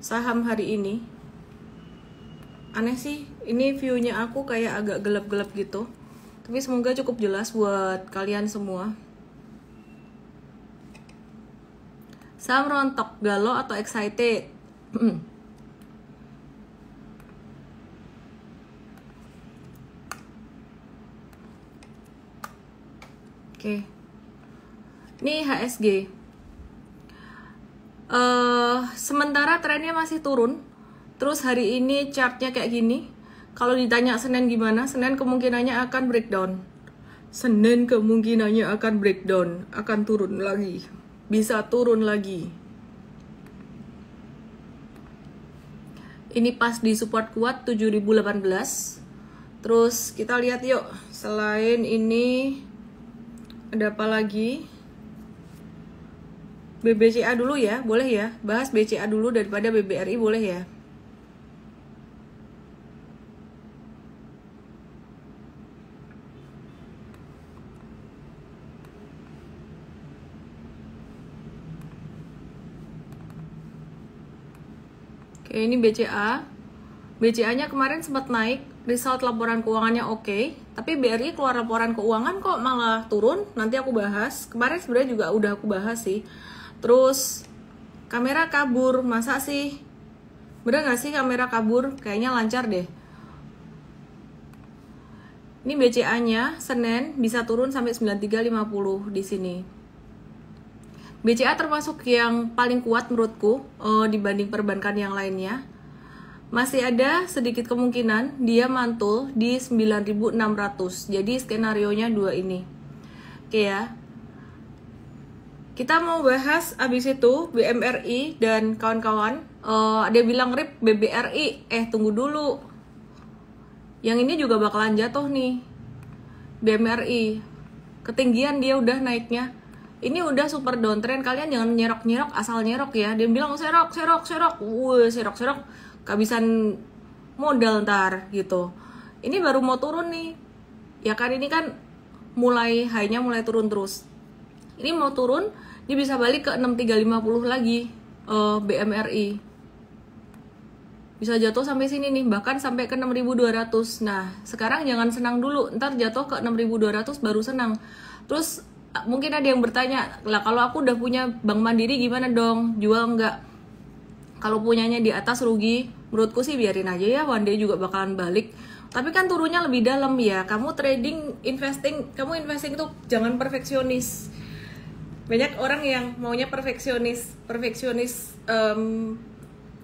saham hari ini. Aneh sih, ini view-nya aku kayak agak gelap-gelap gitu. Tapi semoga cukup jelas buat kalian semua. Saham rontok, galau atau excited? Oke. Ini HSG. Sementara trennya masih turun. Terus hari ini chartnya kayak gini. Kalau ditanya Senin gimana? Senin kemungkinannya akan breakdown. Akan turun lagi. Bisa turun lagi. Ini pas di support kuat 7018. Terus kita lihat yuk. Selain ini ada apa lagi? BBCA dulu ya, boleh ya? Bahas BCA dulu daripada BBRI, boleh ya? Oke, ini BCA. BCA-nya kemarin sempat naik, result laporan keuangannya oke, tapi BRI keluar laporan keuangan kok malah turun. Nanti aku bahas. Kemarin sebenarnya juga udah aku bahas sih. Terus kamera kabur, masa sih? Bener gak sih kamera kabur? Kayaknya lancar deh. Ini BCA-nya Senin bisa turun sampai 9350 di sini. BCA termasuk yang paling kuat menurutku dibanding perbankan yang lainnya. Masih ada sedikit kemungkinan dia mantul di 9600. Jadi skenarionya dua ini. Oke ya. Kita mau bahas abis itu BMRI dan kawan-kawan. Ada bilang Rip BBRI, tunggu dulu. Yang ini juga bakalan jatuh nih. BMRI ketinggian dia udah naiknya. Ini udah super downtrend. Kalian jangan nyerok-nyerok asal nyerok ya. Dia bilang serok. Serok. Kehabisan modal ntar gitu. Ini baru mau turun nih. Ya kan ini kan mulai high-nya mulai turun terus. Ini mau turun, dia bisa balik ke 6350 lagi BMRI. Bisa jatuh sampai sini nih, bahkan sampai ke 6200. Nah, sekarang jangan senang dulu, ntar jatuh ke 6200 baru senang. Terus mungkin ada yang bertanya, lah kalau aku udah punya Bank Mandiri gimana dong? Jual nggak? Kalau punyanya di atas rugi, menurutku sih biarin aja ya, one day juga bakalan balik. Tapi kan turunnya lebih dalam ya. Kamu trading, kamu investing tuh jangan perfeksionis. Banyak orang yang maunya perfeksionis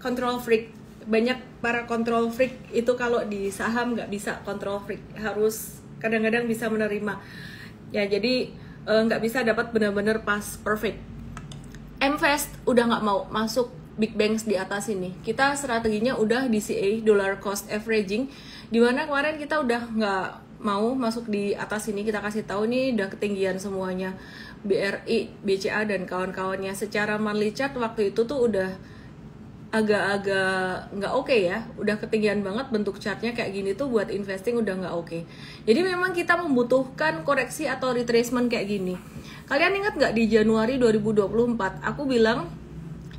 control freak. Banyak para control freak itu kalau di saham nggak bisa control freak, harus kadang-kadang bisa menerima. Ya jadi nggak bisa dapat benar-benar pas perfect. MVest udah nggak mau masuk big banks di atas ini. Kita strateginya udah DCA, dollar cost averaging, dimana kemarin kita udah nggak mau masuk di atas ini. Kita kasih tahu nih udah ketinggian semuanya. BRI, BCA dan kawan-kawannya secara monthly chart waktu itu tuh udah agak-agak nggak oke ya, udah ketinggian banget bentuk chartnya kayak gini tuh buat investing udah nggak oke. Jadi memang kita membutuhkan koreksi atau retracement kayak gini. Kalian ingat nggak di Januari 2024 aku bilang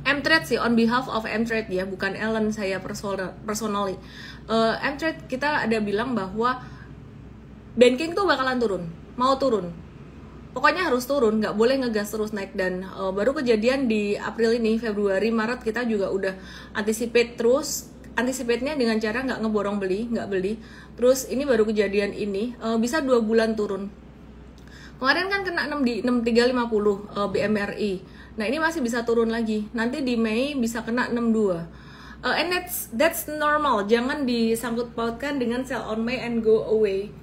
M-Trade sih, on behalf of M-Trade ya, bukan Ellen saya personally. M-Trade kita ada bilang bahwa banking tuh bakalan turun, mau turun. Pokoknya harus turun, nggak boleh ngegas terus naik. Dan baru kejadian di April ini, Februari, Maret kita juga udah anticipate-nya dengan cara nggak ngeborong nggak beli. Terus ini baru kejadian ini, bisa 2 bulan turun. Kemarin kan kena 6 di 6350 BMRI. Nah ini masih bisa turun lagi. Nanti di Mei bisa kena 62. And that's normal. Jangan disangkut pautkan dengan sell on May and go away.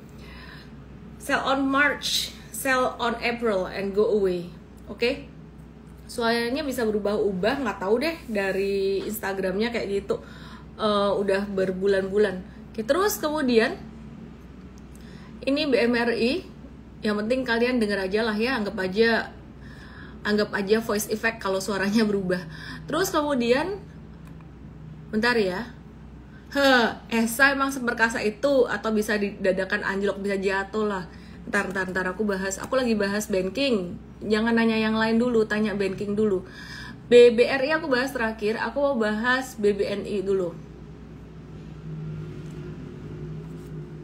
Sell on March, sell on April and go away. Oke? Suaranya bisa berubah-ubah, nggak tahu deh dari Instagramnya kayak gitu. Udah berbulan-bulan. Oke, terus kemudian ini BMRI. Yang penting kalian denger aja lah ya, anggap aja voice effect kalau suaranya berubah. Terus kemudian bentar ya. Esa emang seperkasa itu atau bisa didadakan anjlok, bisa jatuh lah. Ntar aku bahas. Aku lagi bahas banking. Jangan nanya yang lain dulu, tanya banking dulu. BBRI aku bahas terakhir, aku mau bahas BBNI dulu.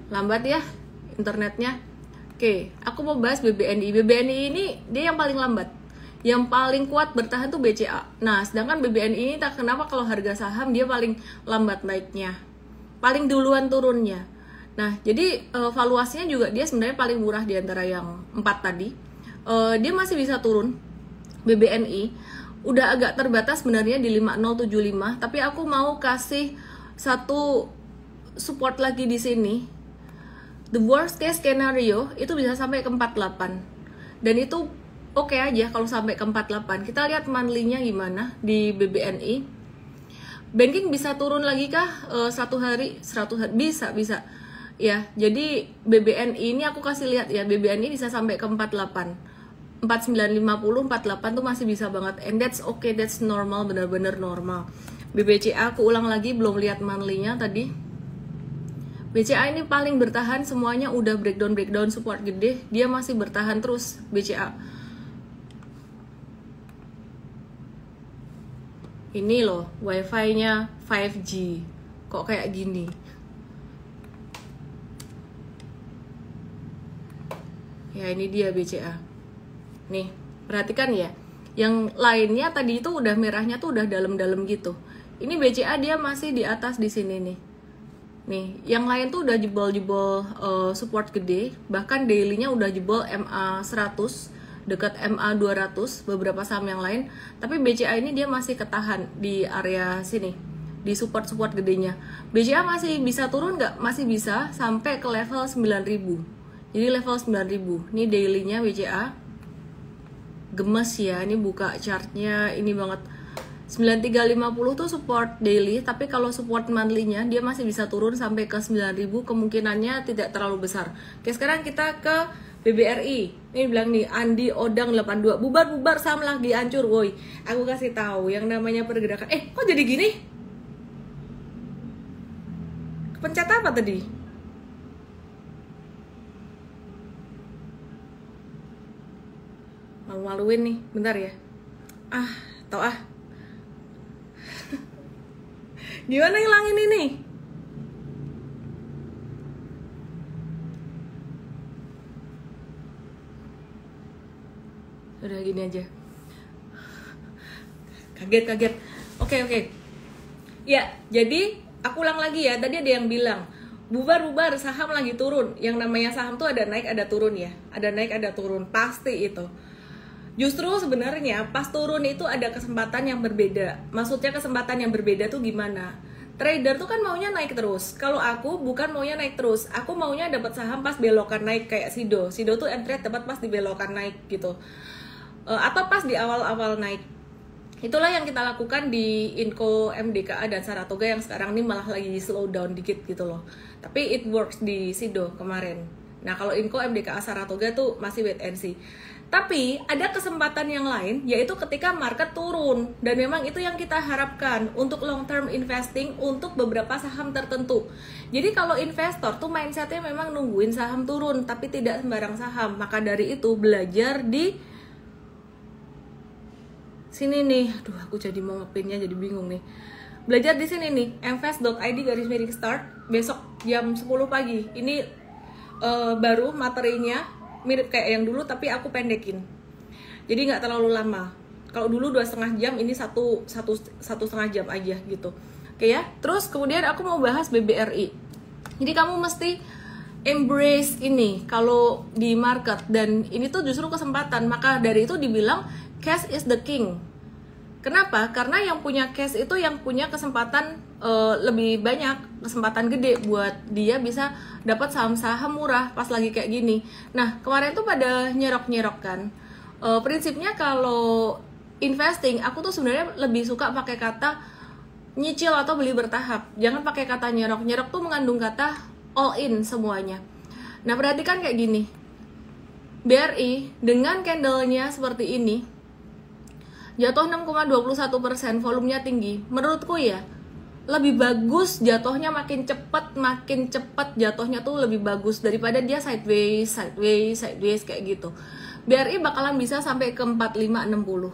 Lambat ya internetnya. Oke, aku mau bahas BBNI. BBNI ini dia yang paling lambat. Yang paling kuat bertahan tuh BCA. Nah, sedangkan BBNI ini tak kenapa kalau harga saham dia paling lambat naiknya. Paling duluan turunnya. Nah, jadi valuasinya juga dia sebenarnya paling murah di antara yang 4 tadi. Dia masih bisa turun. BBNI udah agak terbatas sebenarnya di 5075, tapi aku mau kasih satu support lagi di sini. The worst case scenario itu bisa sampai ke 48. Dan itu oke aja kalau sampai ke 48. Kita lihat monthly-nya gimana di BBNI. Banking bisa turun lagi kah 100 hari? Bisa. Ya, jadi BBNI ini aku kasih lihat ya, BBNI bisa sampai ke 48. 4950, 48 tuh masih bisa banget. And that's okay, that's normal, benar-benar normal. BBCA aku ulang lagi, belum lihat monthly-nya tadi. BCA ini paling bertahan, semuanya udah breakdown support gede, dia masih bertahan terus BCA. Ini loh, wifi-nya 5G. Kok kayak gini? Ya ini dia BCA. Nih, perhatikan ya. Yang lainnya tadi itu udah merahnya tuh udah dalam-dalam gitu. Ini BCA dia masih di atas di sini nih. Nih, yang lain tuh udah jebol-jebol support gede, bahkan daily-nya udah jebol MA 100, dekat MA 200, beberapa saham yang lain. Tapi BCA ini dia masih ketahan di area sini, di support gedenya. BCA masih bisa turun nggak? Masih bisa sampai ke level 9000. Jadi level 9000. Ini daily-nya BCA. Gemes ya, ini buka chartnya ini banget. 9350 tuh support daily, tapi kalau support monthly-nya dia masih bisa turun sampai ke 9000, kemungkinannya tidak terlalu besar. Oke, sekarang kita ke BBRI. Ini bilang nih Andi Odang 82, bubar saham lagi hancur, woi. Aku kasih tahu yang namanya pergerakan. Kok jadi gini? Pencet apa tadi? Malu-maluin nih, bentar ya. Tau ah. Gimana hilangin ini? Udah gini aja. Kaget. Oke. Ya, jadi aku ulang lagi ya. Tadi ada yang bilang bubar saham lagi turun. Yang namanya saham tuh ada naik ada turun ya. Ada naik ada turun, pasti itu. Justru sebenarnya pas turun itu ada kesempatan yang berbeda. Maksudnya kesempatan yang berbeda tuh gimana? Trader tuh kan maunya naik terus. Kalau aku bukan maunya naik terus. Aku maunya dapat saham pas belokan naik kayak Sido. Sido tuh entry dapat pas di belokan naik gitu. Atau pas di awal-awal naik. Itulah yang kita lakukan di Inco, MDKA dan Saratoga yang sekarang ini malah lagi slow down dikit gitu loh. Tapi it works di Sido kemarin. Nah, kalau Inco, MDKA, Saratoga tuh masih wait and see. Tapi ada kesempatan yang lain, yaitu ketika market turun. Dan memang itu yang kita harapkan untuk long term investing untuk beberapa saham tertentu. Jadi kalau investor tuh mindsetnya memang nungguin saham turun, tapi tidak sembarang saham. Maka dari itu belajar di sini nih. Aduh, aku jadi mau ngepinnya jadi bingung nih. Belajar di sini nih, mvest.id/start besok jam 10 pagi. Ini baru materinya. Mirip kayak yang dulu tapi aku pendekin, jadi nggak terlalu lama. Kalau dulu 2,5 jam, ini satu setengah jam aja gitu. Oke ya. Terus kemudian aku mau bahas BBRI. Jadi kamu mesti embrace ini kalau di market, dan ini tuh justru kesempatan. Maka dari itu dibilang cash is the king. Kenapa? Karena yang punya cash itu yang punya kesempatan lebih banyak, kesempatan gede buat dia bisa dapat saham-saham murah pas lagi kayak gini. Nah, kemarin tuh pada nyerok-nyerok kan. Prinsipnya kalau investing, aku tuh sebenarnya lebih suka pakai kata nyicil atau beli bertahap. Jangan pakai kata nyerok. Nyerok tuh mengandung kata all in semuanya. Nah, perhatikan kayak gini. BRI dengan candlenya seperti ini, jatuh 6,21%, volumenya tinggi. Menurutku ya, lebih bagus jatuhnya makin cepat jatuhnya tuh lebih bagus daripada dia sideways kayak gitu. BRI bakalan bisa sampai ke 4560.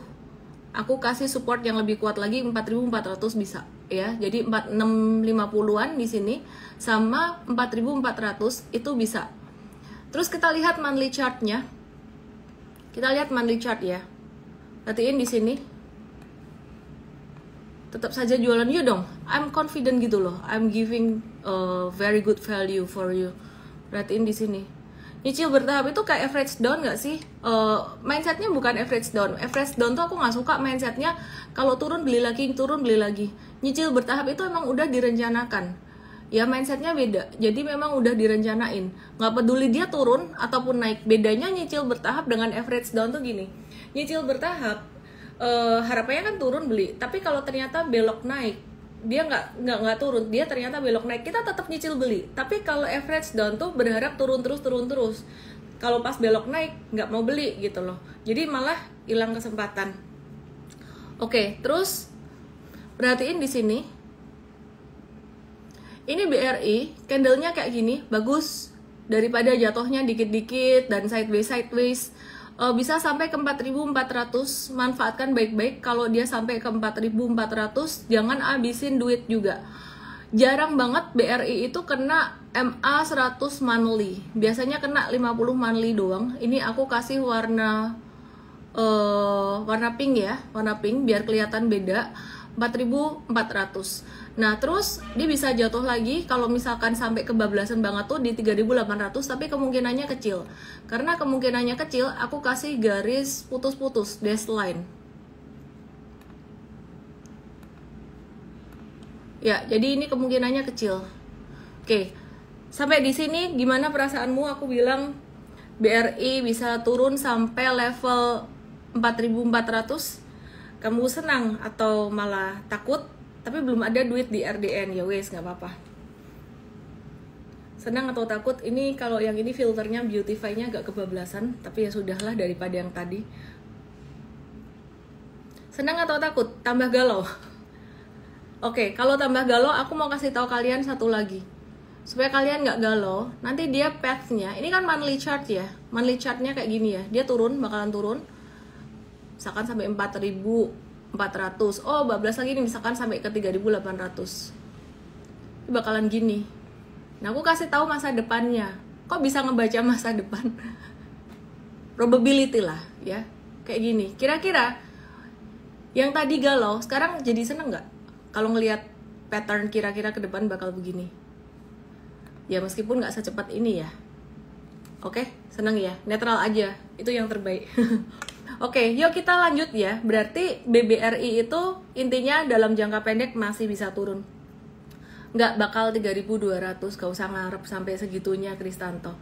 aku kasih support yang lebih kuat lagi 4.400 bisa ya. Jadi 4650-an di sini sama 4.400 itu bisa. Terus kita lihat monthly chartnya. Kita lihat monthly chart ya. Perhatiin di sini. Tetap saja jualan yuk dong. I'm confident gitu loh. I'm giving a very good value for you. Perhatiin di sini. Nyicil bertahap itu kayak average down nggak sih? Mindsetnya bukan average down. Average down tuh aku nggak suka mindsetnya. Kalau turun beli lagi, turun beli lagi. Nyicil bertahap itu emang udah direncanakan. Ya mindsetnya beda. Jadi memang udah direncanain. Nggak peduli dia turun ataupun naik. Bedanya nyicil bertahap dengan average down tuh gini. Nyicil bertahap harapannya kan turun beli. Tapi kalau ternyata belok naik, dia nggak turun, dia ternyata belok naik, kita tetap nyicil beli. Tapi kalau average down tuh berharap turun terus. Kalau pas belok naik nggak mau beli gitu loh, jadi malah hilang kesempatan. Oke, terus perhatiin di sini, ini BRI candlenya kayak gini, bagus daripada jatuhnya dikit-dikit dan sideways. Bisa sampai ke 4.400, manfaatkan baik-baik. Kalau dia sampai ke 4.400, jangan habisin duit juga. Jarang banget BRI itu kena MA 100 monthly. Biasanya kena 50 monthly doang. Ini aku kasih warna pink ya, warna pink biar kelihatan beda. 4.400. Nah terus dia bisa jatuh lagi kalau misalkan sampai kebablasan banget tuh di 3.800, tapi kemungkinannya kecil. Karena kemungkinannya kecil, aku kasih garis putus-putus, dashed line. Ya, jadi ini kemungkinannya kecil. Oke, sampai di sini gimana perasaanmu? Aku bilang BRI bisa turun sampai level 4.400. Kamu senang atau malah takut? Tapi belum ada duit di RDN, ya wes nggak apa-apa. Senang atau takut? Ini kalau yang ini filternya Beautify-nya agak kebablasan, tapi ya sudahlah daripada yang tadi. Senang atau takut? Tambah galau. Oke, kalau tambah galau, aku mau kasih tahu kalian satu lagi. Supaya kalian nggak galau, nanti dia path-nya, ini kan monthly chart ya. Monthly chart-nya kayak gini ya, dia turun, bakalan turun. Misalkan sampai 4.400. Oh, bablas lagi nih misalkan sampai ke 3.800. Ini bakalan gini. Nah, aku kasih tahu masa depannya. Kok bisa ngebaca masa depan? Probability lah, ya. Kayak gini. Kira-kira yang tadi galau, sekarang jadi seneng nggak? Kalau ngelihat pattern kira-kira ke depan bakal begini. Ya, meskipun nggak secepat ini ya. Oke, seneng ya. Netral aja. Itu yang terbaik. Oke, yuk kita lanjut ya. Berarti BBRI itu intinya dalam jangka pendek masih bisa turun. Nggak bakal 3.200, gak usah ngarep sampai segitunya Kristanto.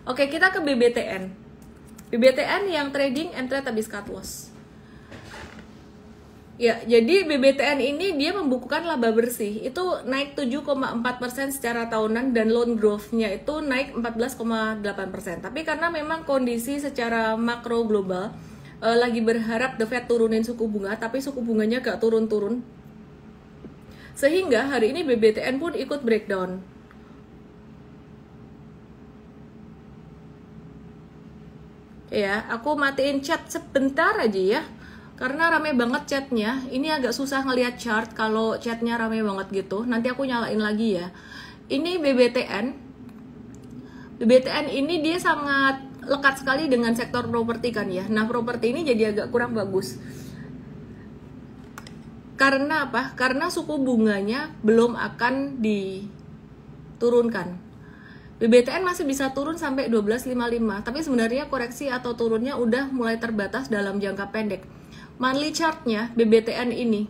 Oke, kita ke BBTN. BBTN yang trading and trade habis cut loss. Ya, jadi BBTN ini dia membukukan laba bersih. Itu naik 7,4% secara tahunan dan loan growth-nya itu naik 14,8%. Tapi karena memang kondisi secara makro global lagi berharap The Fed turunin suku bunga, tapi suku bunganya gak turun-turun. Sehingga hari ini BBTN pun ikut breakdown. Ya, aku matiin chat sebentar aja ya. Karena rame banget chatnya. Ini agak susah ngelihat chart kalau chatnya rame banget gitu. Nanti aku nyalain lagi ya. Ini BBTN. BBTN ini dia sangat lekat sekali dengan sektor properti kan ya. Nah, properti ini jadi agak kurang bagus. Karena apa? Karena suku bunganya belum akan diturunkan. BBTN masih bisa turun sampai 12,55. Tapi sebenarnya koreksi atau turunnya udah mulai terbatas dalam jangka pendek. Monthly chartnya BBTN ini,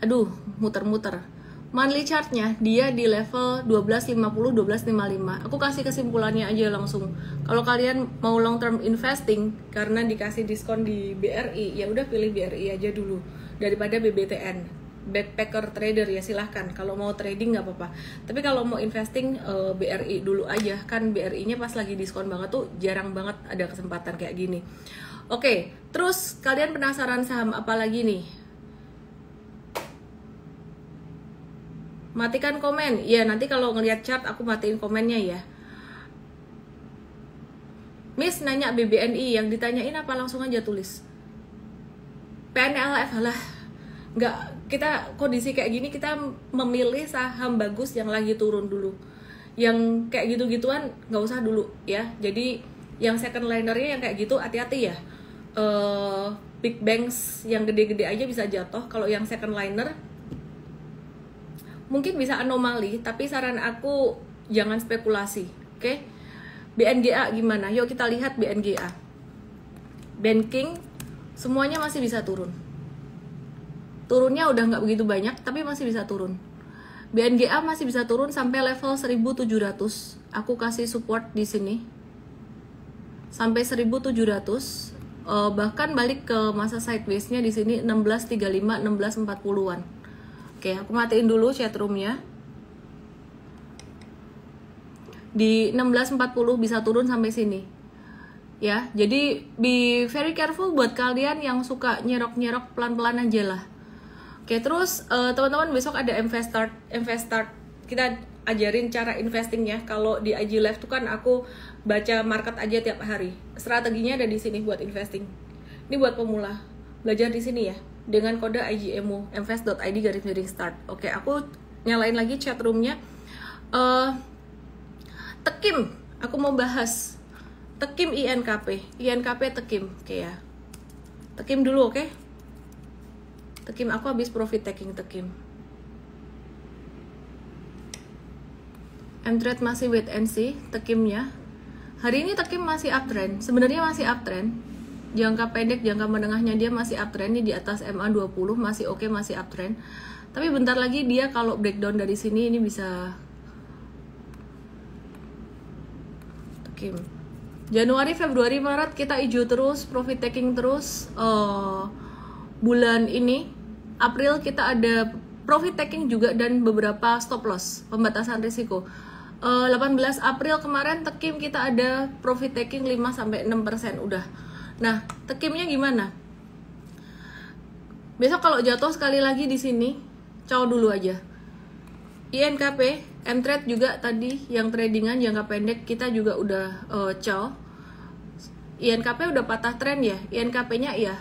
aduh muter-muter. Monthly chartnya dia di level 12.50, 12.55. Aku kasih kesimpulannya aja langsung. Kalau kalian mau long term investing karena dikasih diskon di BRI, ya udah pilih BRI aja dulu daripada BBTN. Backpacker trader ya silahkan. Kalau mau trading nggak apa-apa. Tapi kalau mau investing BRI dulu aja. Kan BRI-nya pas lagi diskon banget tuh jarang banget ada kesempatan kayak gini. Oke, terus kalian penasaran saham apa lagi nih? Matikan komen. Ya, nanti kalau ngelihat chart aku matiin komennya ya. Miss nanya BBNI, yang ditanyain apa langsung aja tulis. PNLF lah, nggak, kita kondisi kayak gini kita memilih saham bagus yang lagi turun dulu, yang kayak gitu-gituan nggak usah dulu ya. Jadi yang second linernya yang kayak gitu hati-hati ya. Big banks yang gede-gede aja bisa jatuh. Kalau yang second liner mungkin bisa anomali, tapi saran aku jangan spekulasi, oke? BNGA gimana? Yuk kita lihat BNGA. Banking semuanya masih bisa turun. Turunnya udah nggak begitu banyak, tapi masih bisa turun. BNGA masih bisa turun sampai level 1700. Aku kasih support di sini sampai 1700. Bahkan balik ke masa sideways-nya di sini 1635, 1640-an. Oke, aku matiin dulu chatroomnya. Di 1640 bisa turun sampai sini. Ya, jadi be very careful buat kalian yang suka nyerok-nyerok pelan-pelan aja lah. Oke, terus teman-teman besok ada Investart. Kita ajarin cara investingnya. Kalau di IG Live tuh kan aku baca market aja tiap hari. Strateginya ada di sini buat investing. Ini buat pemula. Belajar di sini ya. Dengan kode IGMU invest.id/start. Oke, aku nyalain lagi chat roomnya. Tekim, aku mau bahas Tekim INKP Tekim, oke ya. Tekim dulu, oke? Tekim, aku habis profit taking Tekim. M-Trade masih wait and see Tekimnya. Hari ini Tekim masih uptrend. Sebenarnya masih uptrend. Jangka pendek, jangka menengahnya dia masih uptrend. Ini di atas MA20 masih oke, masih uptrend. Tapi bentar lagi dia kalau breakdown dari sini ini bisa Tekim. Januari, Februari, Maret kita hijau terus, profit taking terus. Bulan ini April kita ada profit taking juga dan beberapa stop loss, pembatasan risiko. 18 April kemarin Tekim kita ada profit taking 5-6% udah. Nah, Tekimnya gimana? Besok kalau jatuh sekali lagi di sini, caw dulu aja. INKP, M-Trade juga tadi yang tradingan jangka pendek kita juga udah caw. INKP udah patah tren ya. INKP-nya iya.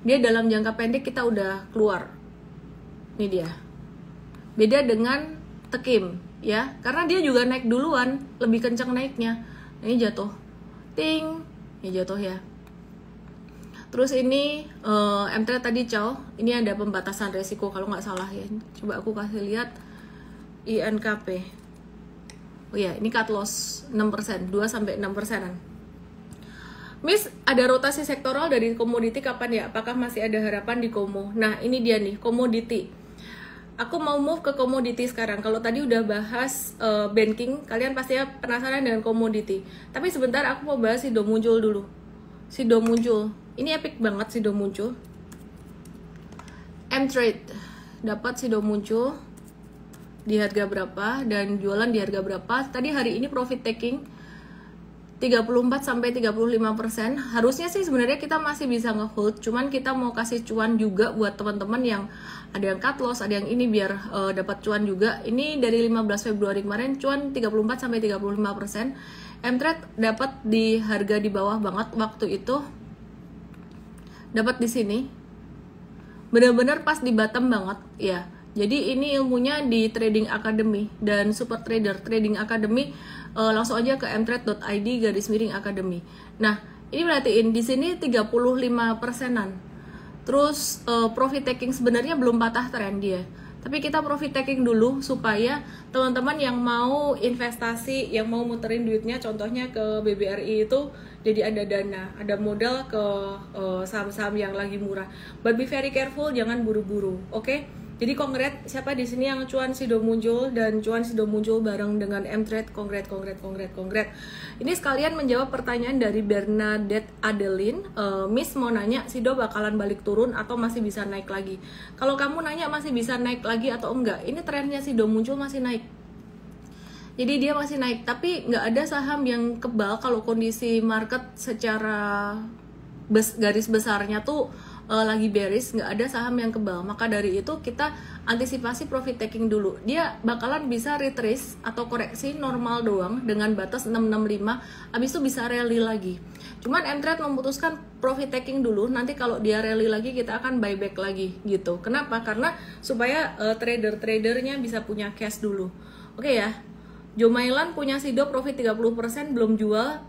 Dia dalam jangka pendek kita udah keluar. Ini dia. Beda dengan Tekim ya, karena dia juga naik duluan, lebih kencang naiknya. Ini jatuh. Ting, ini jatuh ya. Terus ini M-Trade tadi caw, ini ada pembatasan resiko kalau nggak salah ya. Coba aku kasih lihat INKP. Oh ya, ini cut loss 6%, 2-6%-an. Miss, ada rotasi sektoral dari komoditi kapan ya? Apakah masih ada harapan di Komo? Nah, ini dia nih, komoditi. Aku mau move ke komoditi sekarang. Kalau tadi udah bahas banking, kalian pasti penasaran dengan komoditi. Tapi sebentar aku mau bahas Sido muncul dulu. Sido muncul. Ini epic banget Sido muncul. M-Trade dapat Sido muncul di harga berapa dan jualan di harga berapa. Tadi hari ini profit taking 34-35%. Harusnya sih sebenarnya kita masih bisa nge-hold, cuman kita mau kasih cuan juga buat teman-teman yang ada yang cut loss, ada yang ini biar dapat cuan juga. Ini dari 15 Februari kemarin cuan 34-35%. M-Trade dapat di harga di bawah banget waktu itu. Dapat di sini. Benar-benar pas di bottom banget ya. Jadi ini ilmunya di Trading Academy dan Super Trader Trading Academy. Langsung aja ke mtrade.id/academy. Nah, ini perhatiin di sini 35%-an. Terus profit taking sebenarnya belum patah tren dia. Tapi kita profit taking dulu supaya teman-teman yang mau investasi, yang mau muterin duitnya contohnya ke BBRI itu jadi ada dana, ada modal ke saham-saham yang lagi murah. But be very careful, jangan buru-buru, oke? Jadi kongret, siapa di sini yang cuan Sido muncul dan cuan Sido muncul bareng dengan M-Trade, kongret. Ini sekalian menjawab pertanyaan dari Bernadette Adeline. Miss mau nanya, Sido bakalan balik turun atau masih bisa naik lagi? Kalau kamu nanya masih bisa naik lagi atau enggak, ini trennya Sido muncul masih naik. Jadi dia masih naik, tapi nggak ada saham yang kebal kalau kondisi market secara garis besarnya tuh lagi bearish, nggak ada saham yang kebal. Maka dari itu kita antisipasi profit taking dulu. Dia bakalan bisa retrace atau koreksi normal doang dengan batas 665, habis itu bisa rally lagi. Cuman M-Trade memutuskan profit taking dulu, nanti kalau dia rally lagi kita akan buyback lagi gitu. Kenapa? Karena supaya trader-tradernya bisa punya cash dulu. Oke ya. Joe Mailan punya Sido profit 30% belum jual,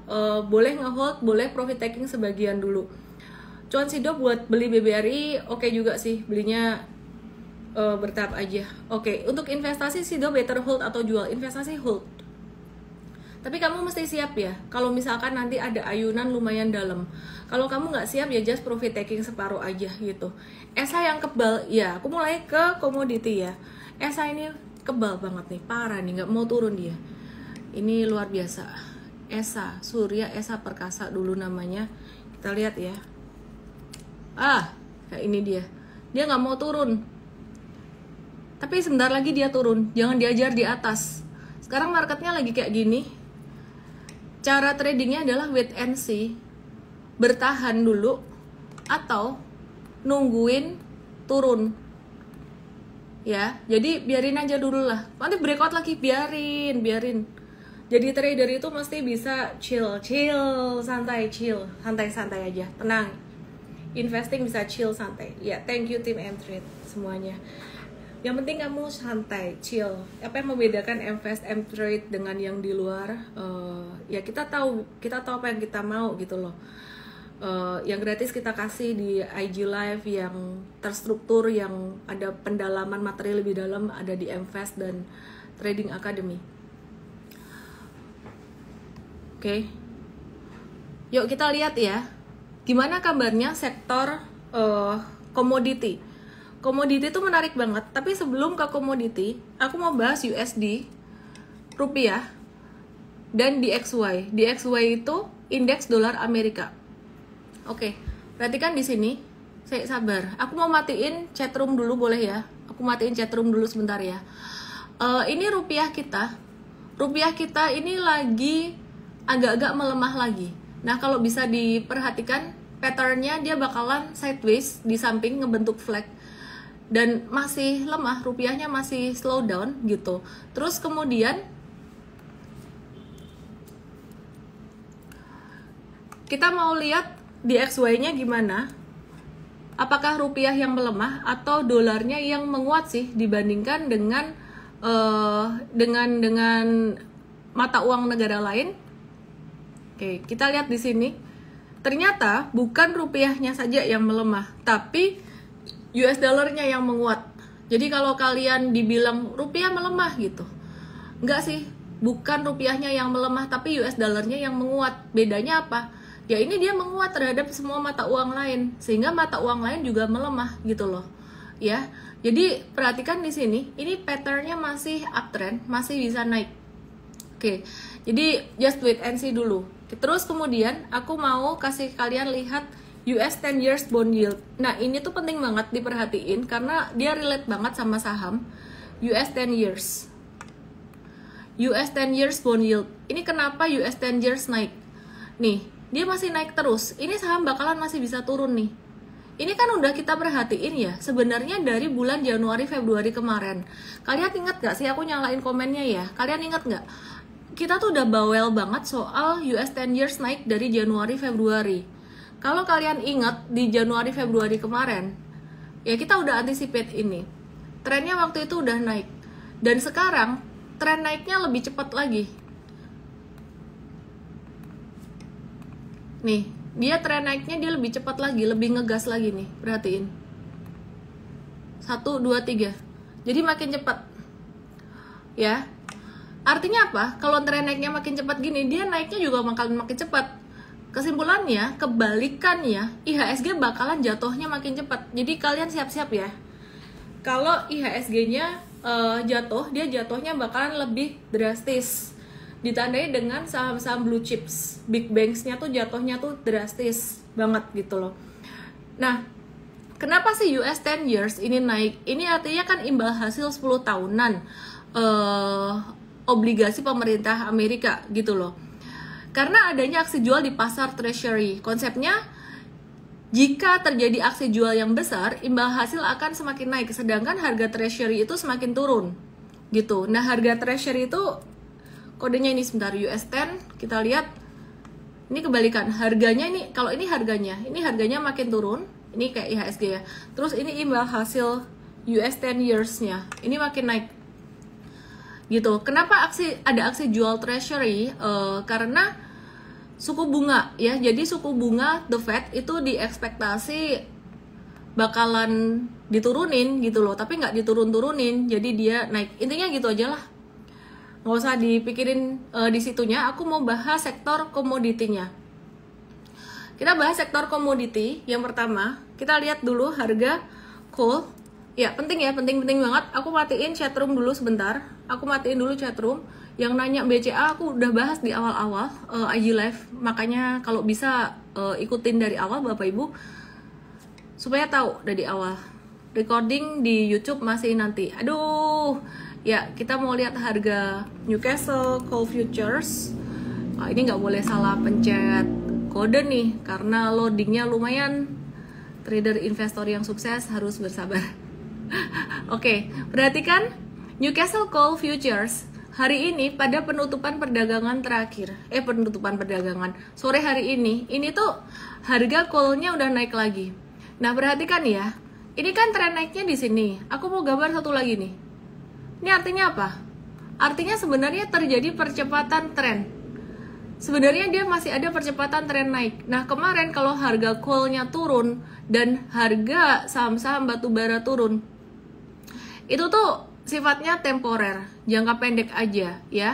boleh ngehold, boleh profit taking sebagian dulu. Cuan Sido buat beli BBRI oke juga sih, belinya bertahap aja. Oke, untuk investasi Sido better hold atau jual? Investasi hold. Tapi kamu mesti siap ya, kalau misalkan nanti ada ayunan lumayan dalam. Kalau kamu nggak siap ya just profit taking separuh aja gitu. ESA yang kebal, ya aku mulai ke komoditi ya. ESA ini kebal banget nih, parah nih, nggak mau turun dia. Ini luar biasa. ESA, Surya ESA Perkasa dulu namanya. Kita lihat ya. Kayak ini dia. Dia nggak mau turun. Tapi sebentar lagi dia turun. Jangan diajar di atas. Sekarang marketnya lagi kayak gini. Cara tradingnya adalah wait and see. Bertahan dulu atau nungguin turun. Ya, jadi biarin aja dulu lah. Nanti breakout lagi, biarin. Jadi trader itu mesti bisa chill, santai aja, tenang. Investing bisa chill, santai. Ya, thank you tim M-Trade semuanya. Yang penting kamu santai, chill. Apa yang membedakan Invest M-Trade dengan yang di luar? Ya kita tahu apa yang kita mau gitu loh. Yang gratis kita kasih di IG Live, yang terstruktur, yang ada pendalaman materi lebih dalam ada di Invest dan Trading Academy. Oke. Yuk kita lihat ya, gimana kabarnya sektor komoditi. Komoditi itu menarik banget, tapi sebelum ke komoditi, aku mau bahas USD, rupiah, dan DXY. DXY itu indeks dolar Amerika. Oke, perhatikan di sini. Saya sabar. Aku mau matiin chatroom dulu, boleh ya? Aku matiin chatroom dulu sebentar ya. Ini rupiah kita. Rupiah kita ini lagi agak-agak melemah lagi. Nah, kalau bisa diperhatikan patternnya dia bakalan sideways di samping ngebentuk flag. Dan masih lemah, rupiahnya masih slow down gitu. Terus kemudian kita mau lihat DXY-nya gimana? Apakah rupiah yang melemah atau dolarnya yang menguat sih dibandingkan dengan mata uang negara lain? Oke, kita lihat di sini. Ternyata bukan rupiahnya saja yang melemah, tapi US dollarnya yang menguat. Jadi kalau kalian dibilang rupiah melemah gitu, enggak sih, bukan rupiahnya yang melemah, tapi US dollarnya yang menguat. Bedanya apa? Ya ini dia menguat terhadap semua mata uang lain, sehingga mata uang lain juga melemah gitu loh. Ya, jadi perhatikan di sini, ini patternnya masih uptrend, masih bisa naik. Oke, jadi just wait and see dulu. Terus kemudian aku mau kasih kalian lihat US 10 years bond yield. Nah ini tuh penting banget diperhatiin karena dia relate banget sama saham. US 10 years. US 10 years bond yield. Ini kenapa US 10 years naik? Nih, dia masih naik terus. Ini saham bakalan masih bisa turun nih. Ini kan udah kita perhatiin ya, sebenarnya dari bulan Januari Februari kemarin. Kalian ingat gak sih aku nyalain komennya ya? Kalian ingat gak? Kita tuh udah bawel banget soal US 10 years naik dari Januari Februari. Kalau kalian ingat di Januari Februari kemarin, ya kita udah anticipate ini. Trennya waktu itu udah naik. Dan sekarang tren naiknya lebih cepat lagi. Nih, dia tren naiknya dia lebih cepat lagi, lebih ngegas lagi nih. Perhatiin. 1, 2, 3. Jadi makin cepat. Ya. Artinya apa? Kalau tren naiknya makin cepat gini, dia naiknya juga bakalan makin cepat. Kesimpulannya, kebalikannya, IHSG bakalan jatuhnya makin cepat. Jadi kalian siap-siap ya. Kalau IHSG-nya jatuh, dia jatuhnya bakalan lebih drastis. Ditandai dengan saham-saham blue chips. Big banks-nya tuh jatuhnya tuh drastis banget gitu loh. Nah, kenapa sih US 10 years ini naik? Ini artinya kan imbal hasil 10 tahunan obligasi pemerintah Amerika gitu loh. Karena adanya aksi jual di pasar treasury. Konsepnya, jika terjadi aksi jual yang besar, imbal hasil akan semakin naik, sedangkan harga treasury itu semakin turun gitu. Nah, harga treasury itu kodenya ini sebentar, US 10, kita lihat. Ini kebalikan, harganya ini, kalau ini harganya makin turun, ini kayak IHSG ya. Terus ini imbal hasil US 10 years-nya, ini makin naik. Gitu. Kenapa ada aksi jual treasury? Karena suku bunga ya. Jadi suku bunga The Fed itu diekspektasi bakalan diturunin gitu loh, tapi nggak diturun-turunin, jadi dia naik. Intinya gitu aja lah. Nggak usah dipikirin di situnya. Aku mau bahas sektor komoditinya. Kita bahas sektor komoditi. Yang pertama, kita lihat dulu harga coal. Ya, penting ya, penting banget. Aku matiin chatroom dulu sebentar. Aku matiin dulu chatroom. Yang nanya BCA aku udah bahas di awal-awal IG Live. Makanya kalau bisa ikutin dari awal Bapak Ibu, supaya tahu dari awal. Recording di YouTube masih nanti. Aduh. Ya, kita mau lihat harga Newcastle Coal Futures. Ini nggak boleh salah pencet kode nih, karena loadingnya lumayan. Trader investor yang sukses harus bersabar. Oke, perhatikan Newcastle Coal Futures hari ini pada penutupan perdagangan terakhir. Penutupan perdagangan sore hari ini tuh harga coalnya udah naik lagi. Nah, perhatikan ya. Ini kan tren naiknya di sini. Aku mau gambar satu lagi nih. Ini artinya apa? Artinya sebenarnya terjadi percepatan tren. Sebenarnya dia masih ada percepatan tren naik. Nah, kemarin kalau harga coal-nya turun dan harga saham-saham batubara turun, itu tuh sifatnya temporer, jangka pendek aja ya.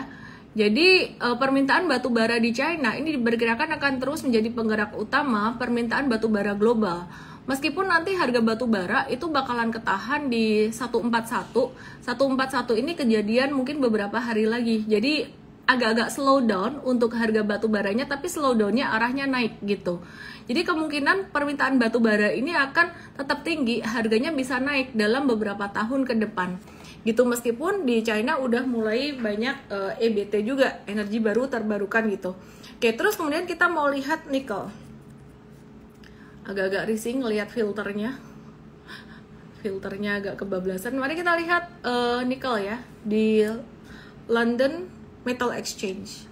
Jadi permintaan batubara di China ini diperkirakan akan terus menjadi penggerak utama permintaan batubara global. Meskipun nanti harga batu bara itu bakalan ketahan di 141. 141 ini kejadian mungkin beberapa hari lagi. Jadi agak-agak slow down untuk harga batu baranya, tapi slow downnya arahnya naik gitu. Jadi kemungkinan permintaan batu bara ini akan tetap tinggi, harganya bisa naik dalam beberapa tahun ke depan. Gitu, meskipun di China udah mulai banyak EBT juga, energi baru terbarukan gitu. Oke, terus kemudian kita mau lihat nikel. Agak-agak rising ngelihat filternya agak kebablasan. Mari kita lihat nikel ya di London Metal Exchange,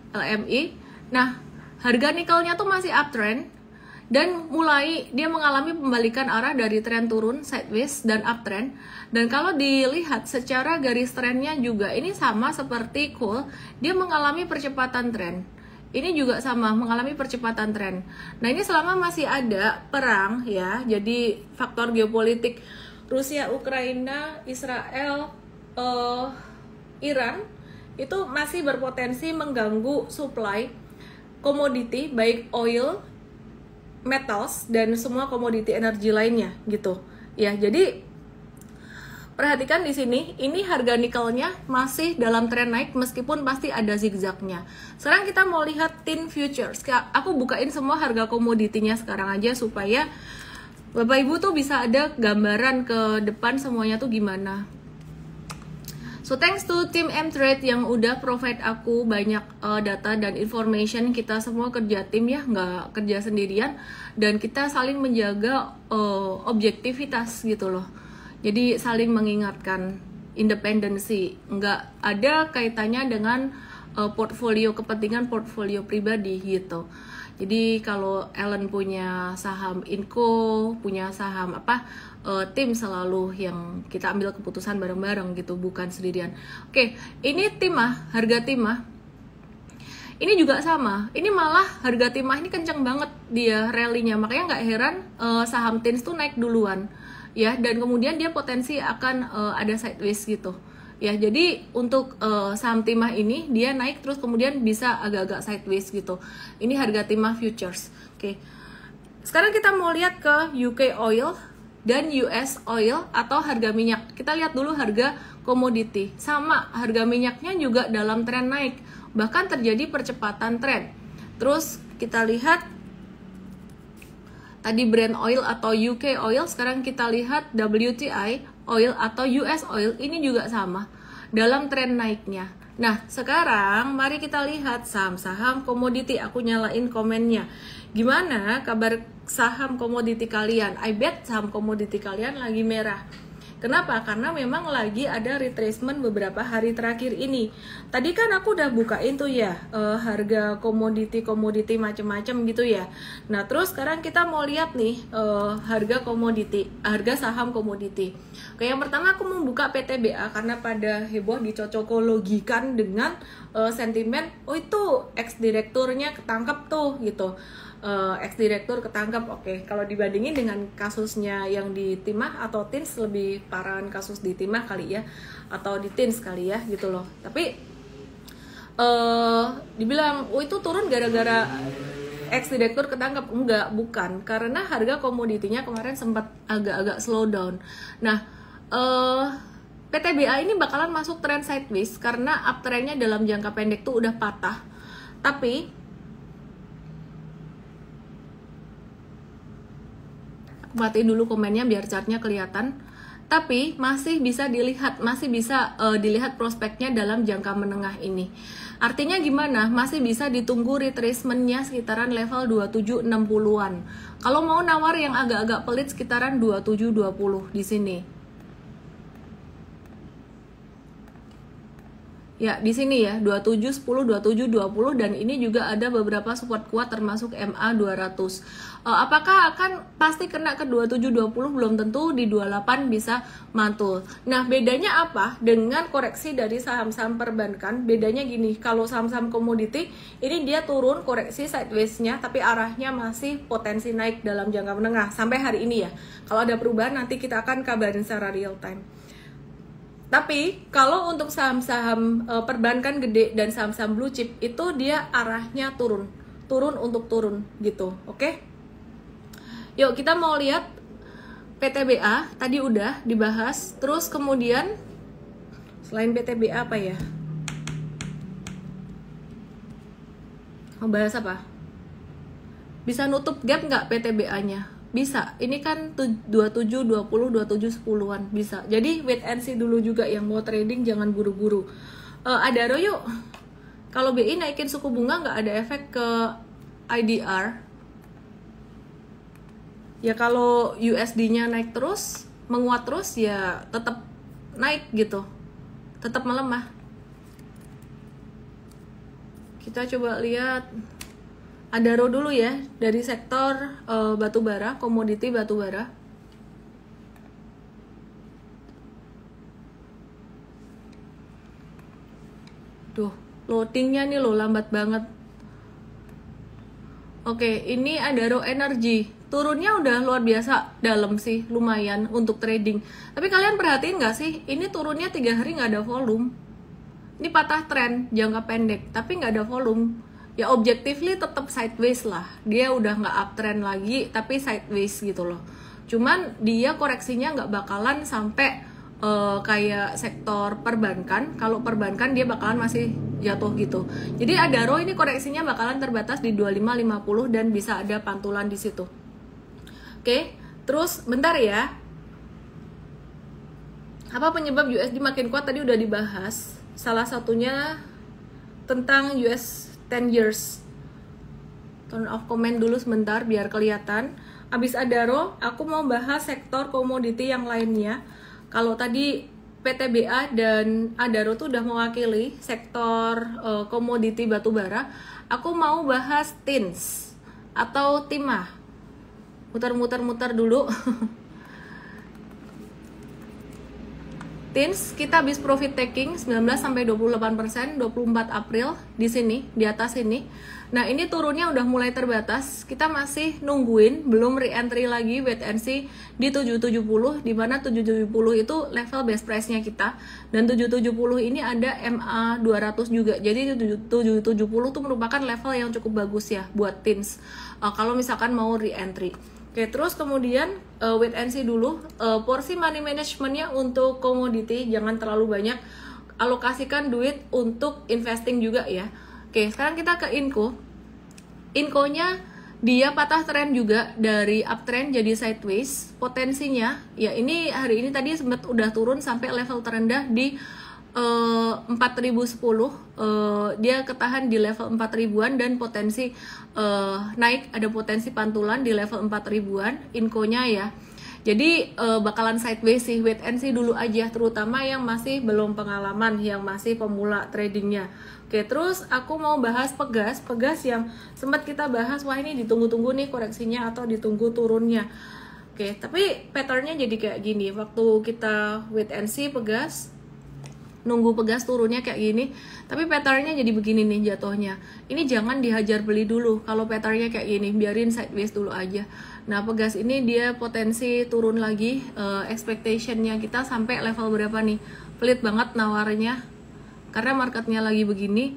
LME. Nah, harga nikelnya tuh masih uptrend dan mulai dia mengalami pembalikan arah dari tren turun sideways dan uptrend. Dan kalau dilihat secara garis trennya juga ini sama seperti coal, dia mengalami percepatan tren. Ini juga sama, mengalami percepatan tren. Nah, ini selama masih ada perang ya, jadi faktor geopolitik Rusia, Ukraina, Israel, Iran itu masih berpotensi mengganggu supply komoditi, baik oil, metals, dan semua komoditi energi lainnya gitu. Ya, jadi perhatikan di sini, ini harga nikelnya masih dalam tren naik meskipun pasti ada zigzagnya. Sekarang kita mau lihat tin futures. Aku bukain semua harga komoditinya sekarang aja supaya Bapak Ibu tuh bisa ada gambaran ke depan semuanya tuh gimana. So thanks to tim M-Trade yang udah provide aku banyak data dan information. Kita semua kerja tim ya, nggak kerja sendirian, dan kita saling menjaga objektivitas gitu loh. Jadi saling mengingatkan independensi, nggak ada kaitannya dengan portfolio, kepentingan portfolio pribadi gitu. Jadi kalau Ellen punya saham Inco, punya saham apa, tim selalu yang kita ambil keputusan bareng-bareng gitu, bukan sendirian. Oke, ini timah, harga timah. Ini juga sama, ini malah harga timah ini kenceng banget dia rally-nya, makanya nggak heran saham TINS tuh naik duluan. Ya, dan kemudian dia potensi akan ada sideways gitu ya. Jadi untuk saham timah ini dia naik terus kemudian bisa agak-agak sideways gitu. Ini harga timah futures. Oke, sekarang kita mau lihat ke UK oil dan US oil atau harga minyak. Kita lihat dulu harga komoditi. Sama, harga minyaknya juga dalam tren naik, bahkan terjadi percepatan tren. Terus kita lihat tadi Brent oil atau UK oil, sekarang kita lihat WTI oil atau US oil, ini juga sama dalam tren naiknya. Nah, sekarang mari kita lihat saham-saham komoditi. Aku nyalain komennya. Gimana kabar saham komoditi kalian? I bet saham komoditi kalian lagi merah. Kenapa? Karena memang lagi ada retracement beberapa hari terakhir ini. Tadi kan aku udah bukain tuh ya harga komoditi macam-macam gitu ya. Nah terus sekarang kita mau lihat nih harga komoditi, harga saham komoditi. Oke, yang pertama aku mau buka PTBA karena pada heboh dicocokologikan dengan sentimen, oh itu ex direkturnya ketangkep tuh gitu. Ex direktur ketangkap. Oke, kalau dibandingin dengan kasusnya yang di Timah atau Tins, lebih parahan kasus di Timah kali ya, atau di Tins kali ya gitu loh. Tapi dibilang oh itu turun gara-gara ex direktur ketangkap, enggak, bukan, karena harga komoditinya kemarin sempat agak-agak slow down. Nah PTBA ini bakalan masuk trend sideways karena uptrendnya dalam jangka pendek tuh udah patah. Tapi matiin dulu komennya biar chartnya kelihatan. Tapi masih bisa dilihat, dilihat prospeknya dalam jangka menengah ini. Artinya gimana? Masih bisa ditunggu retracementnya sekitaran level 2760-an. Kalau mau nawar yang agak-agak pelit sekitaran 2720 di sini. Ya, di sini ya, 2710, 2720, dan ini juga ada beberapa support kuat termasuk MA 200. Apakah akan pasti kena ke 2720? Belum tentu, di 28 bisa mantul. Nah, bedanya apa dengan koreksi dari saham-saham perbankan? Bedanya gini, kalau saham-saham komoditi, ini dia turun koreksi sideways-nya, tapi arahnya masih potensi naik dalam jangka menengah, sampai hari ini ya. Kalau ada perubahan, nanti kita akan kabarin secara real time. Tapi kalau untuk saham-saham perbankan gede dan saham-saham blue chip itu dia arahnya turun untuk turun gitu, oke? Yuk kita mau lihat PTBA, tadi udah dibahas. Terus kemudian selain PTBA apa ya? Mau bahas apa? Bisa nutup gap nggak PTBA-nya? Bisa, ini kan 27, 20, 27, 10-an bisa. Jadi wait and see dulu juga yang mau trading, jangan buru-buru. Adaro yuk. Kalau BI naikin suku bunga nggak ada efek ke IDR. Ya kalau USD-nya naik terus, menguat terus ya tetap naik gitu. Tetap melemah. Kita coba lihat Adaro dulu ya, dari sektor batubara, komoditi batubara. Duh, loadingnya nih loh lambat banget. Oke, ini Adaro Energy. Turunnya udah luar biasa dalam sih, lumayan untuk trading. Tapi kalian perhatiin nggak sih, ini turunnya 3 hari nggak ada volume. Ini patah tren jangka pendek, tapi nggak ada volume. Ya objectively tetap sideways lah, dia udah nggak uptrend lagi tapi sideways gitu loh. Cuman dia koreksinya nggak bakalan sampai kayak sektor perbankan. Kalau perbankan dia bakalan masih jatuh gitu. Jadi Adaro ini koreksinya bakalan terbatas di 25.50 dan bisa ada pantulan di situ. Oke, terus bentar ya. Apa penyebab USD makin kuat tadi udah dibahas. Salah satunya tentang US 10 years. Turn off comment dulu sebentar biar kelihatan. Abis Adaro, aku mau bahas sektor komoditi yang lainnya. Kalau tadi PTBA dan Adaro tuh udah mewakili sektor komoditi batubara, aku mau bahas Tins atau Timah. Muter-muter dulu. Tins kita habis profit taking 19 sampai 28%, 24 April di sini, di atas ini. Nah, ini turunnya udah mulai terbatas. Kita masih nungguin, belum re-entry lagi, wait and see di 770, di mana 770 itu level best price-nya kita. Dan 770 ini ada MA 200 juga. Jadi 770 itu merupakan level yang cukup bagus ya buat Tins. Kalau misalkan mau re-entry. Oke, terus kemudian wait and see dulu. Porsi money managementnya untuk komoditi jangan terlalu banyak. Alokasikan duit untuk investing juga ya. Oke, sekarang kita ke Inco. Inco-nya dia patah tren juga dari uptrend jadi sideways. Potensinya ya ini hari ini tadi sempat udah turun sampai level terendah di 4010. Dia ketahan di level 4000-an dan potensi naik, ada potensi pantulan di level 4000-an Inco-nya ya. Jadi bakalan sideways sih, wait and see dulu aja, terutama yang masih belum pengalaman, yang masih pemula tradingnya. Oke, terus aku mau bahas Pegas yang sempat kita bahas, wah ini ditunggu-tunggu nih koreksinya atau ditunggu turunnya. Oke, tapi patternnya jadi kayak gini, waktu kita wait and see Pegas, nunggu Pegas turunnya kayak gini, tapi patternnya jadi begini nih jatuhnya. Ini jangan dihajar beli dulu kalau patternnya kayak gini, biarin sideways dulu aja. Nah, Pegas ini dia potensi turun lagi, expectationnya kita sampai level berapa nih? Pelit banget nawarnya, karena marketnya lagi begini,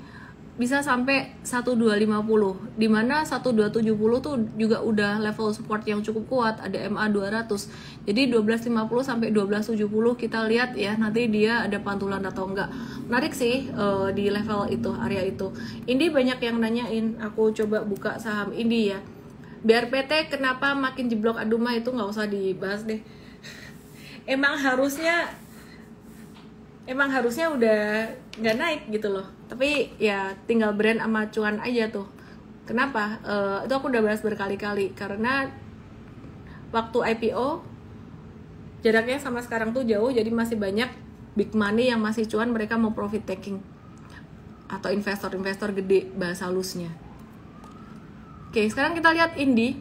bisa sampai 1250, dimana 1270 tuh juga udah level support yang cukup kuat, ada MA 200. Jadi 1250 sampai 1270 kita lihat ya, nanti dia ada pantulan atau enggak. Menarik sih di level itu, area itu. Ini banyak yang nanyain, aku coba buka saham ini ya. BRPT kenapa makin jeblok, aduh mah itu nggak usah dibahas deh. Emang harusnya udah nggak naik gitu loh, tapi ya tinggal brand sama cuan aja tuh. Kenapa? Itu aku udah bahas berkali-kali, karena waktu IPO jaraknya sama sekarang tuh jauh, jadi masih banyak big money yang masih cuan, mereka mau profit taking atau investor gede bahasa halusnya. Oke, sekarang kita lihat Indi.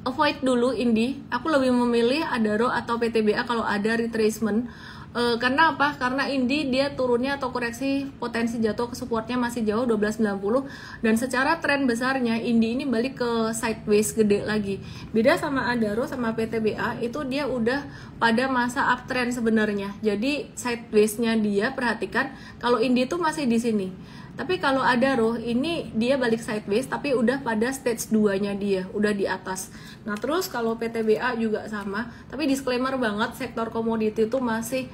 Avoid dulu Indi. Aku lebih memilih Adaro atau PTBA kalau ada retracement. Karena apa? Karena Indi dia turunnya atau koreksi potensi jatuh ke supportnya masih jauh 1290, dan secara tren besarnya Indi ini balik ke sideways gede lagi. Beda sama Adaro sama PTBA, itu dia udah pada masa uptrend sebenarnya. Jadi sidewaysnya dia, perhatikan kalau Indi itu masih di sini. Tapi kalau Adaro ini dia balik sideways tapi udah pada stage 2-nya dia, udah di atas. Nah, terus kalau PTBA juga sama, tapi disclaimer banget, sektor komoditi itu masih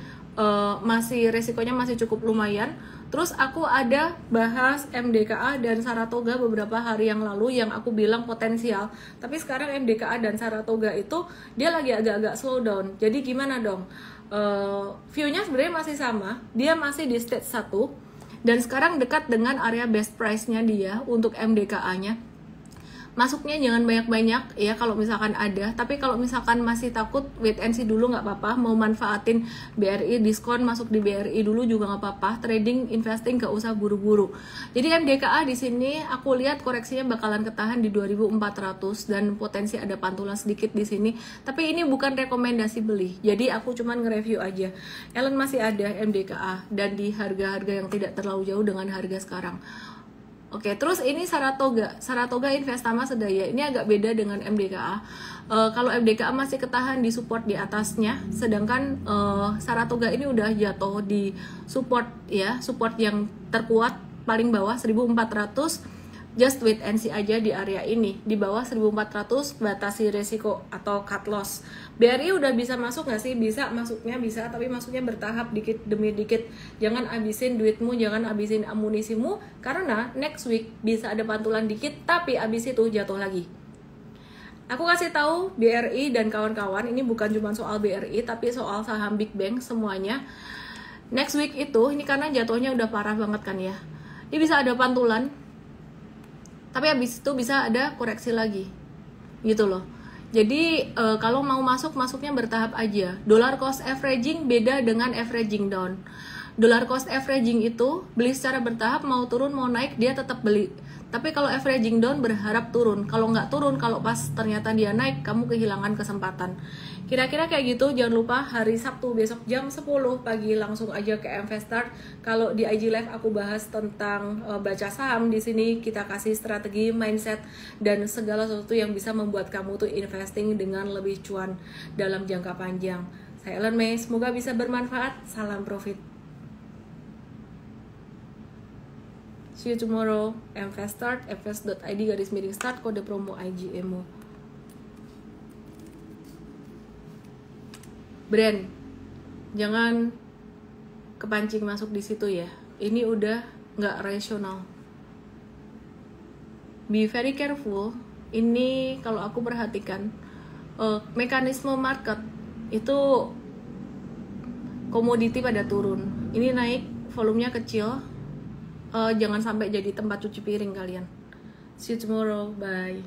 resikonya masih cukup lumayan. Terus aku ada bahas MDKA dan Saratoga beberapa hari yang lalu yang aku bilang potensial. Tapi sekarang MDKA dan Saratoga itu dia lagi agak-agak slow down. Jadi gimana dong? View-nya sebenarnya masih sama, dia masih di stage 1. Dan sekarang dekat dengan area best price-nya dia untuk MDKA-nya. Masuknya jangan banyak-banyak ya kalau misalkan ada, tapi kalau misalkan masih takut, wait and see dulu nggak apa-apa. Mau manfaatin BRI diskon, masuk di BRI dulu juga nggak apa-apa. Trading, investing nggak usah buru-buru. Jadi MDKA di sini aku lihat koreksinya bakalan ketahan di 2400 dan potensi ada pantulan sedikit di sini. Tapi ini bukan rekomendasi beli. Jadi aku cuman nge-review aja. Ellen masih ada MDKA dan di harga-harga yang tidak terlalu jauh dengan harga sekarang. Oke, terus ini Saratoga Investama Sedaya, ini agak beda dengan MDKA. Kalau MDKA masih ketahan di support di atasnya, sedangkan Saratoga ini udah jatuh di support ya, support yang terkuat paling bawah 1400. Just wait and see aja di area ini, di bawah 1400 batasi resiko atau cut loss. BRI udah bisa masuk nggak sih? Bisa, masuknya bisa, tapi masuknya bertahap dikit demi dikit. Jangan abisin duitmu, jangan abisin amunisimu, karena next week bisa ada pantulan dikit, tapi abis itu jatuh lagi. Aku kasih tahu BRI dan kawan-kawan, ini bukan cuma soal BRI, tapi soal saham big bank semuanya. Next week itu, ini karena jatuhnya udah parah banget kan ya. Ini bisa ada pantulan, tapi habis itu bisa ada koreksi lagi gitu loh. Jadi kalau mau masuknya bertahap aja. Dollar cost averaging beda dengan averaging down. Dollar cost averaging itu beli secara bertahap, mau turun mau naik dia tetap beli. Tapi kalau averaging down berharap turun. Kalau nggak turun, kalau pas ternyata dia naik, kamu kehilangan kesempatan. Kira-kira kayak gitu. Jangan lupa hari Sabtu besok jam 10 pagi langsung aja ke Investart. Kalau di IG Live aku bahas tentang baca saham, di sini kita kasih strategi, mindset, dan segala sesuatu yang bisa membuat kamu tuh investing dengan lebih cuan dalam jangka panjang. Saya Ellen May, semoga bisa bermanfaat. Salam profit. See you tomorrow. Investart, invest.id/start, kode promo IGMO. Brand, jangan kepancing masuk di situ ya. Ini udah nggak rasional. Be very careful. Ini kalau aku perhatikan mekanisme market itu komoditi pada turun. Ini naik, volumenya kecil. Jangan sampai jadi tempat cuci piring kalian. See you tomorrow. Bye.